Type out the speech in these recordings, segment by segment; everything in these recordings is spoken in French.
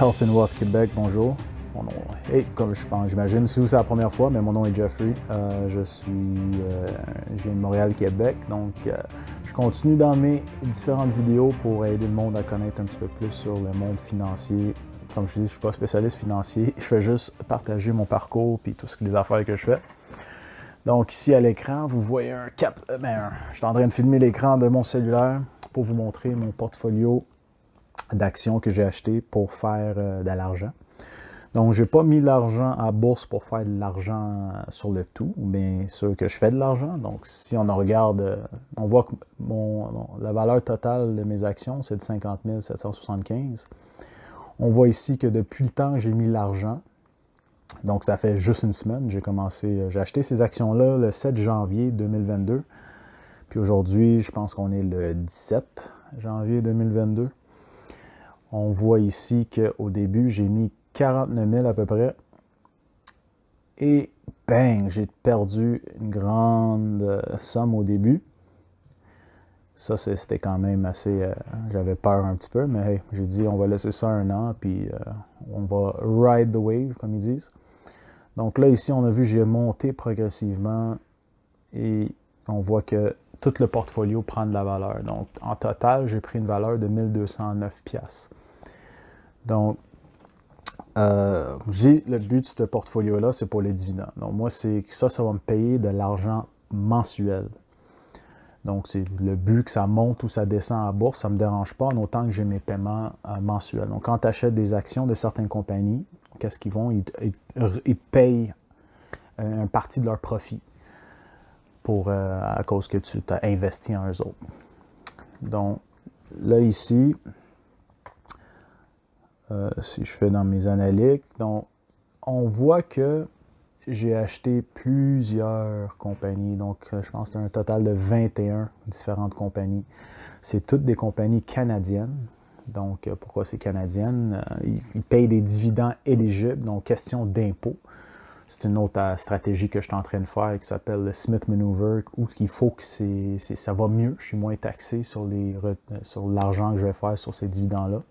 Health and Wealth Québec, bonjour. Mon nom est, comme j'imagine, si c'est la première fois, mais mon nom est Jeffrey. Je viens de Montréal, Québec, donc je continue dans mes différentes vidéos pour aider le monde à connaître un petit peu plus sur le monde financier. Comme je dis, je ne suis pas spécialiste financier, je fais juste partager mon parcours et toutes les affaires que je fais. Donc ici à l'écran, vous voyez je suis en train de filmer l'écran de mon cellulaire pour vous montrer mon portfolio d'actions que j'ai acheté pour faire de l'argent. Donc, je n'ai pas mis l'argent à bourse pour faire de l'argent sur le tout, ou bien sûr que je fais de l'argent. Donc, si on regarde, on voit que la valeur totale de mes actions, c'est de 50 775. On voit ici que depuis le temps que j'ai mis l'argent, donc ça fait juste une semaine, j'ai acheté ces actions-là le 7 janvier 2022. Puis aujourd'hui, je pense qu'on est le 17 janvier 2022. On voit ici qu'au début, j'ai mis 49 000 à peu près. Et bang, j'ai perdu une grande somme au début. Ça, c'était quand même assez... j'avais peur un petit peu, mais hey, j'ai dit on va laisser ça un an, puis on va ride the wave, comme ils disent. Donc là, ici, on a vu j'ai monté progressivement et on voit que tout le portfolio prend de la valeur. Donc, en total, j'ai pris une valeur de 1209 $. Donc, le but de ce portfolio-là, c'est pour les dividendes. Donc, moi, ça va me payer de l'argent mensuel. Donc, c'est le but que ça monte ou ça descend à bourse, ça ne me dérange pas, en autant que j'ai mes paiements mensuels. Donc, quand tu achètes des actions de certaines compagnies, qu'est-ce qu'ils font? Ils payent une partie de leur profit à cause que tu t'as investi en eux autres. Donc, là, ici, si je fais dans mes analytiques, donc on voit que j'ai acheté plusieurs compagnies. Donc, je pense que c'est un total de 21 différentes compagnies. C'est toutes des compagnies canadiennes. Donc, pourquoi c'est canadienne? Ils payent des dividendes éligibles, donc question d'impôt. C'est une autre stratégie que je suis en train de faire qui s'appelle le Smith Maneuver, où il faut que ça va mieux. Je suis moins taxé sur l'argent que je vais faire sur ces dividendes-là.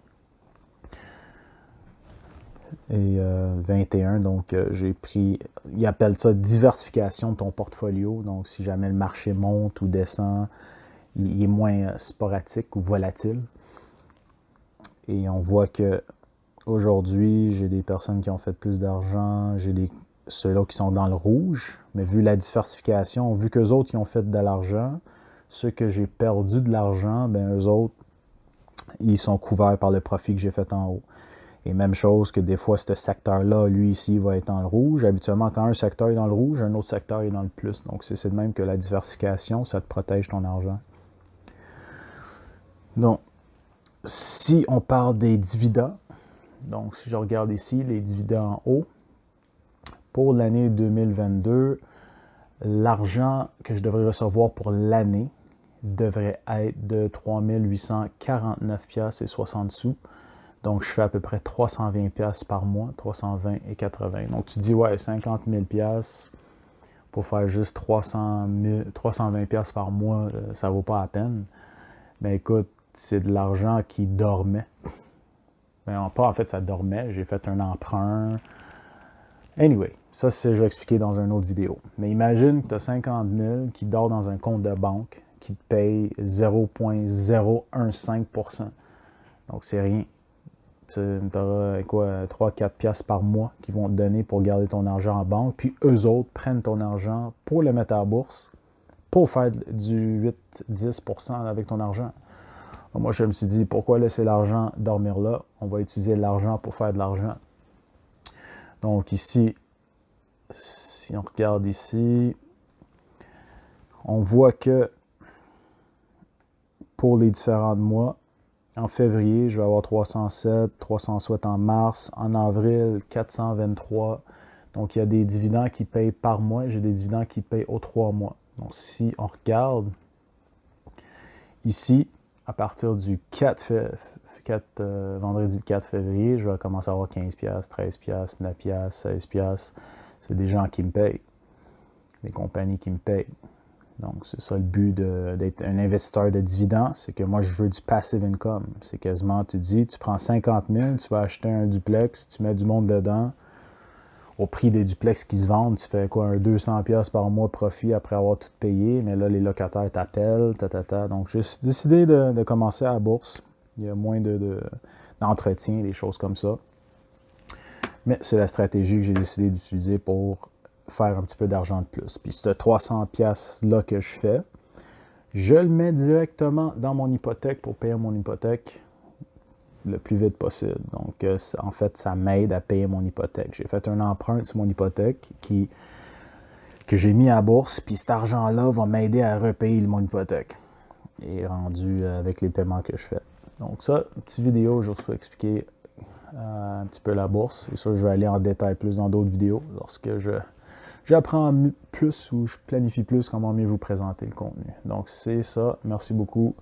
Et 21, donc j'ai pris, ils appellent ça diversification de ton portfolio. Donc, si jamais le marché monte ou descend, il est moins sporadique ou volatile. Et on voit que aujourd'hui, j'ai des personnes qui ont fait plus d'argent, ceux-là qui sont dans le rouge, mais vu la diversification, vu qu'eux autres, ils ont fait de l'argent, ceux que j'ai perdu de l'argent, ben eux autres, ils sont couverts par le profit que j'ai fait en haut. Et même chose que des fois, ce secteur-là, lui ici, va être dans le rouge. Habituellement, quand un secteur est dans le rouge, un autre secteur est dans le plus. Donc, c'est de même que la diversification, ça te protège ton argent. Donc, si on parle des dividendes, donc si je regarde ici, les dividendes en haut, pour l'année 2022, l'argent que je devrais recevoir pour l'année devrait être de 3 849 $ et 60 sous. Donc, je fais à peu près 320 $ par mois, 320 et 80. Donc, tu dis, ouais, 50 000 $ pour faire juste 320 $ par mois, ça ne vaut pas la peine. Mais écoute, c'est de l'argent qui dormait. En fait, ça dormait. J'ai fait un emprunt. Anyway, ça, je vais expliquer dans une autre vidéo. Mais imagine que tu as 50 000 qui dort dans un compte de banque qui te paye 0,015 %. Donc, c'est rien. Tu auras 3-4 $, par mois qu'ils vont te donner pour garder ton argent en banque. Puis eux autres prennent ton argent pour le mettre à la bourse, pour faire du 8-10 % avec ton argent. Donc moi, je me suis dit, pourquoi laisser l'argent dormir là? On va utiliser l'argent pour faire de l'argent. Donc ici, si on regarde ici, on voit que pour les différents mois, en février, je vais avoir 307, 307 en mars. En avril, 423. Donc, il y a des dividendes qui payent par mois. J'ai des dividendes qui payent aux 3 mois. Donc, si on regarde ici, à partir du vendredi 4 février, je vais commencer à avoir 15 $, 13 $, 9 $, 16 $. C'est des gens qui me payent. Des compagnies qui me payent. Donc, c'est ça le but d'être un investisseur de dividendes, c'est que moi, je veux du passive income. C'est quasiment, tu dis, tu prends 50 000, tu vas acheter un duplex, tu mets du monde dedans, au prix des duplex qui se vendent, tu fais quoi, un 200$ par mois de profit après avoir tout payé, mais là, les locataires t'appellent, Donc, j'ai décidé de commencer à la bourse. Il y a moins d'entretien, des choses comme ça. Mais c'est la stratégie que j'ai décidé d'utiliser pour faire un petit peu d'argent de plus. Puis ce 300$-là que je fais, je le mets directement dans mon hypothèque pour payer mon hypothèque le plus vite possible. Donc, en fait, ça m'aide à payer mon hypothèque. J'ai fait un emprunt sur mon hypothèque que j'ai mis à la bourse, puis cet argent-là va m'aider à repayer mon hypothèque. Et rendu avec les paiements que je fais. Donc ça, une petite vidéo, je vous expliquer un petit peu la bourse. C'est sûr, je vais aller en détail plus dans d'autres vidéos lorsque j'apprends plus ou je planifie plus comment mieux vous présenter le contenu. Donc c'est ça. Merci beaucoup.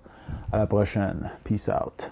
À la prochaine. Peace out.